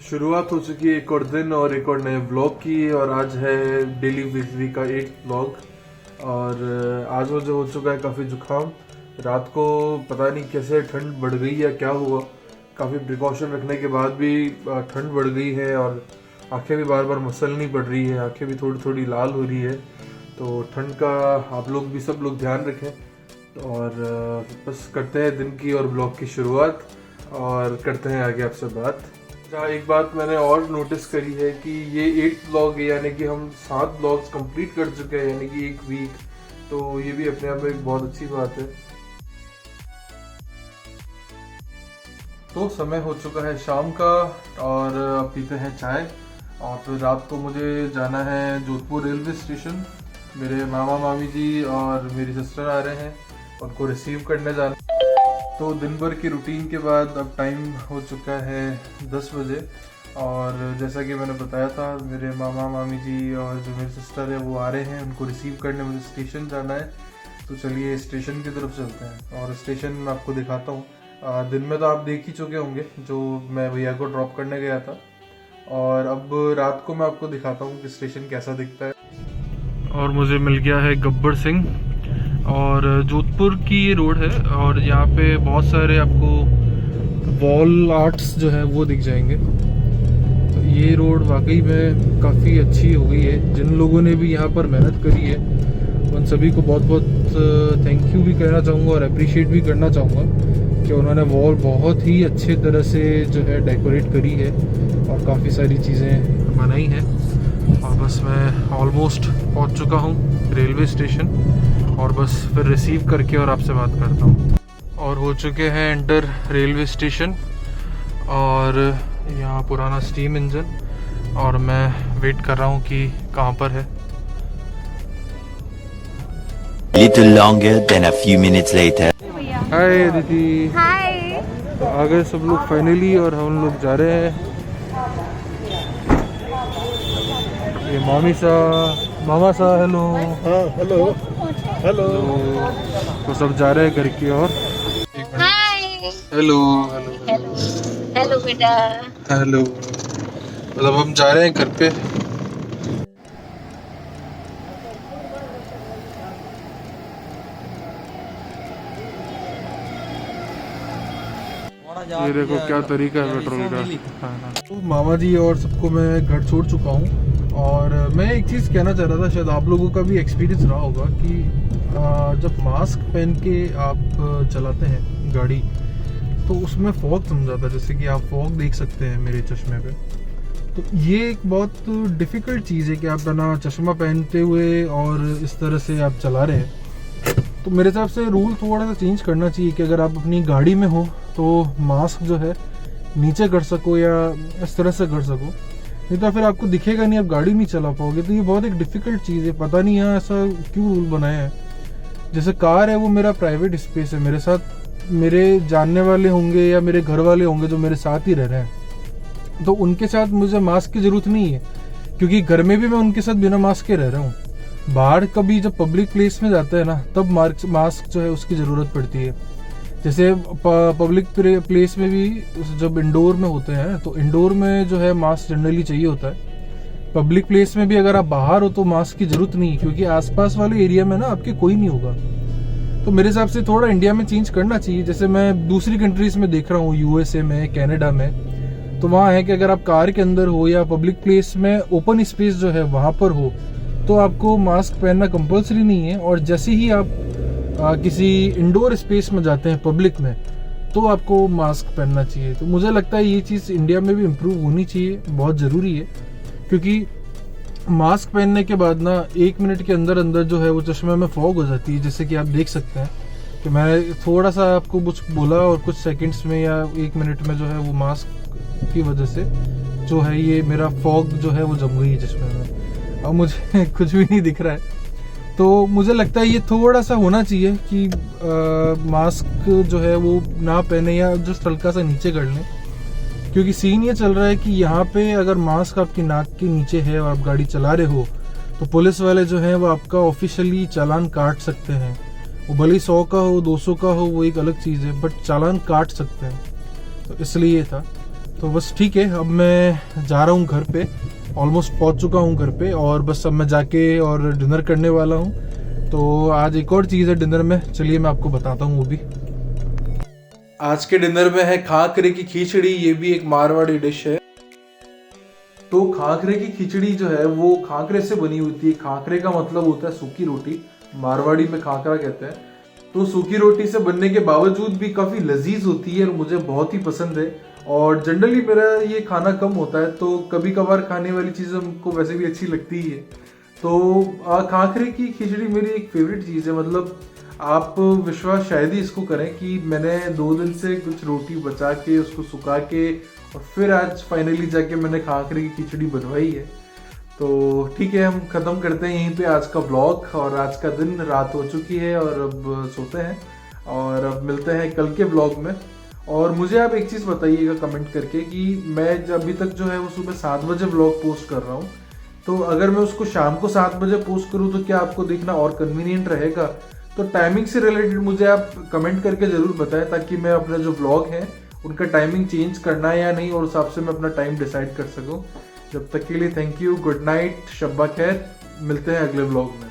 शुरुआत हो चुकी है एक और दिन और एक और नए व्लॉग की। और आज है डेली वीकली का 8th व्लॉग। और आज मुझे हो चुका है काफ़ी जुकाम। रात को पता नहीं कैसे ठंड बढ़ गई या क्या हुआ, काफ़ी प्रिकॉशन रखने के बाद भी ठंड बढ़ गई है और आंखें भी बार बार मसलनी पड़ रही है, आंखें भी थोड़ी थोड़ी लाल हो रही है। तो ठंड का आप लोग भी सब लोग ध्यान रखें। और बस करते हैं दिन की और ब्लॉग की शुरुआत और करते हैं आगे आपसे बात। जहाँ एक बात मैंने और नोटिस करी है कि ये 8th ब्लॉग है, यानी कि हम 7 ब्लॉग्स कंप्लीट कर चुके हैं, यानी कि एक वीक। तो ये भी अपने आप में एक बहुत अच्छी बात है। तो समय हो चुका है शाम का और अब पीते हैं चाय। और फिर रात को मुझे जाना है जोधपुर रेलवे स्टेशन। मेरे मामा मामी जी और मेरी सिस्टर आ रहे हैं, उनको रिसीव करने जाना। तो दिन भर की रूटीन के बाद अब टाइम हो चुका है 10 बजे। और जैसा कि मैंने बताया था, मेरे मामा मामी जी और जो मेरी सिस्टर है वो आ रहे हैं, उनको रिसीव करने मुझे स्टेशन जाना है। तो चलिए स्टेशन की तरफ चलते हैं और स्टेशन में आपको दिखाता हूँ। दिन में तो आप देख ही चुके होंगे जो मैं भैया को ड्रॉप करने गया था। और अब रात को मैं आपको दिखाता हूँ कि स्टेशन कैसा दिखता है। और मुझे मिल गया है गब्बर सिंह और जोधपुर की ये रोड है और यहाँ पे बहुत सारे आपको वॉल आर्ट्स जो है वो दिख जाएंगे। तो ये रोड वाकई में काफ़ी अच्छी हो गई है। जिन लोगों ने भी यहाँ पर मेहनत करी है उन सभी को बहुत बहुत थैंक यू भी कहना चाहूँगा और अप्रिशिएट भी करना चाहूँगा कि उन्होंने वॉल बहुत ही अच्छे तरह से जो है डेकोरेट करी है और काफ़ी सारी चीज़ें बनाई हैं। और बस मैं ऑलमोस्ट पहुँच चुका हूँ रेलवे स्टेशन और बस फिर रिसीव करके और आपसे बात करता हूँ। और हो चुके हैं एंटर रेलवे स्टेशन और यहाँ पुराना स्टीम इंजन और मैं वेट कर रहा हूँ कि कहाँ पर है। Little longer than a few minutes later. हाय दीदी। हाय। तो आ गए सब लोग फाइनली और हम लोग जा रहे हैं। ये मामा सा हेलो। हाँ हेलो हेलो। तो सब जा रहे हैं घर की ओर। हाय। हेलो हेलो हेलो बेटा। हेलो। मतलब हम जा रहे हैं घर पे। ये देखो क्या तरीका है पेट्रोल का। हाँ। तो मामा जी और सबको मैं घर छोड़ चुका हूँ। और मैं एक चीज़ कहना चाह रहा था, शायद आप लोगों का भी एक्सपीरियंस रहा होगा कि जब मास्क पहन के आप चलाते हैं गाड़ी तो उसमें फॉग जम जाता है, जैसे कि आप फॉग देख सकते हैं मेरे चश्मे पे। तो ये एक बहुत डिफ़िकल्ट चीज़ है कि आप बिना चश्मा पहनते हुए और इस तरह से आप चला रहे हैं। तो मेरे हिसाब से रूल थोड़ा सा चेंज करना चाहिए कि अगर आप अपनी गाड़ी में हो तो मास्क जो है नीचे कर सको या इस तरह से कर सको, नहीं तो फिर आपको दिखेगा नहीं, आप गाड़ी नहीं चला पाओगे। तो ये बहुत एक डिफ़िकल्ट चीज़ है, पता नहीं यहाँ ऐसा क्यों रूल बनाया है। जैसे कार है वो मेरा प्राइवेट स्पेस है, मेरे साथ मेरे जानने वाले होंगे या मेरे घर वाले होंगे जो मेरे साथ ही रह रहे हैं, तो उनके साथ मुझे मास्क की ज़रूरत नहीं है क्योंकि घर में भी मैं उनके साथ बिना मास्क के रह रहा हूँ। बाहर कभी जब पब्लिक प्लेस में जाता है ना तब मास्क जो है उसकी ज़रूरत पड़ती है। जैसे पब्लिक प्लेस में भी जब इंडोर में होते हैं तो इंडोर में जो है मास्क जनरली चाहिए होता है। पब्लिक प्लेस में भी अगर आप बाहर हो तो मास्क की ज़रूरत नहीं है क्योंकि आसपास वाले एरिया में ना आपके कोई नहीं होगा। तो मेरे हिसाब से थोड़ा इंडिया में चेंज करना चाहिए। जैसे मैं दूसरी कंट्रीज़ में देख रहा हूँ, यूएसए में, कनाडा में, तो वहाँ है कि अगर आप कार के अंदर हो या पब्लिक प्लेस में ओपन स्पेस जो है वहाँ पर हो तो आपको मास्क पहनना कंपलसरी नहीं है। और जैसे ही आप किसी इंडोर स्पेस में जाते हैं पब्लिक में तो आपको मास्क पहनना चाहिए। तो मुझे लगता है ये चीज़ इंडिया में भी इम्प्रूव होनी चाहिए, बहुत ज़रूरी है। क्योंकि मास्क पहनने के बाद ना 1 मिनट के अंदर अंदर जो है वो चश्मे में फॉग हो जाती है। जैसे कि आप देख सकते हैं कि मैंने थोड़ा सा आपको कुछ बोला और कुछ सेकंड्स में या 1 मिनट में जो है वो मास्क की वजह से जो है ये मेरा फॉग जो है वो जम गई है चश्मे में। अब मुझे कुछ भी नहीं दिख रहा है। तो मुझे लगता है ये थोड़ा सा होना चाहिए कि मास्क जो है वो ना पहने या जो हल्का सा नीचे कर लें। क्योंकि सीन ये चल रहा है कि यहाँ पे अगर मास्क आपकी नाक के नीचे है और आप गाड़ी चला रहे हो तो पुलिस वाले जो हैं वो आपका ऑफिशियली चालान काट सकते हैं। वो भले ही 100 का हो 200 का हो वो एक अलग चीज़ है, बट चालान काट सकते हैं। तो इसलिए ये था। तो बस ठीक है, अब मैं जा रहा हूँ घर पे, ऑलमोस्ट पहुँच चुका हूँ घर पे, और बस अब मैं जाके और डिनर करने वाला हूँ। तो आज एक और चीज़ है डिनर में, चलिए मैं आपको बताता हूँ वो भी। आज के डिनर में है खाकरे की खिचड़ी, ये भी एक मारवाड़ी डिश है। तो खाकरे की खिचड़ी जो है वो खाकरे से बनी होती है। खाकरे का मतलब होता है सूखी रोटी, मारवाड़ी में खाकरा कहते हैं। तो सूखी रोटी से बनने के बावजूद भी काफ़ी लजीज होती है और मुझे बहुत ही पसंद है। और जनरली मेरा ये खाना कम होता है, तो कभी कभार खाने वाली चीज़ें हमको वैसे भी अच्छी लगती ही है। तो खाकरे की खिचड़ी मेरी एक फेवरेट चीज़ है। मतलब आप विश्वास शायद ही इसको करें कि मैंने 2 दिन से कुछ रोटी बचा के उसको सुखा के और फिर आज फाइनली जाके मैंने खाकरे की खिचड़ी बनवाई है। तो ठीक है, हम ख़त्म करते हैं यहीं पे आज का ब्लॉग। और आज का दिन, रात हो चुकी है और अब सोते हैं, और अब मिलते हैं कल के ब्लॉग में। और मुझे आप एक चीज़ बताइएगा कमेंट करके कि मैं अभी तक जो है वो सुबह 7 बजे ब्लॉग पोस्ट कर रहा हूँ, तो अगर मैं उसको शाम को 7 बजे पोस्ट करूँ तो क्या आपको देखना और कन्वीनियंट रहेगा? तो टाइमिंग से रिलेटेड मुझे आप कमेंट करके ज़रूर बताएं, ताकि मैं अपने जो ब्लॉग हैं उनका टाइमिंग चेंज करना है या नहीं, और उस हिसाब से मैं अपना टाइम डिसाइड कर सकूँ। जब तक के लिए थैंक यू, गुड नाइट, शब्बा खैर, मिलते हैं अगले ब्लॉग में।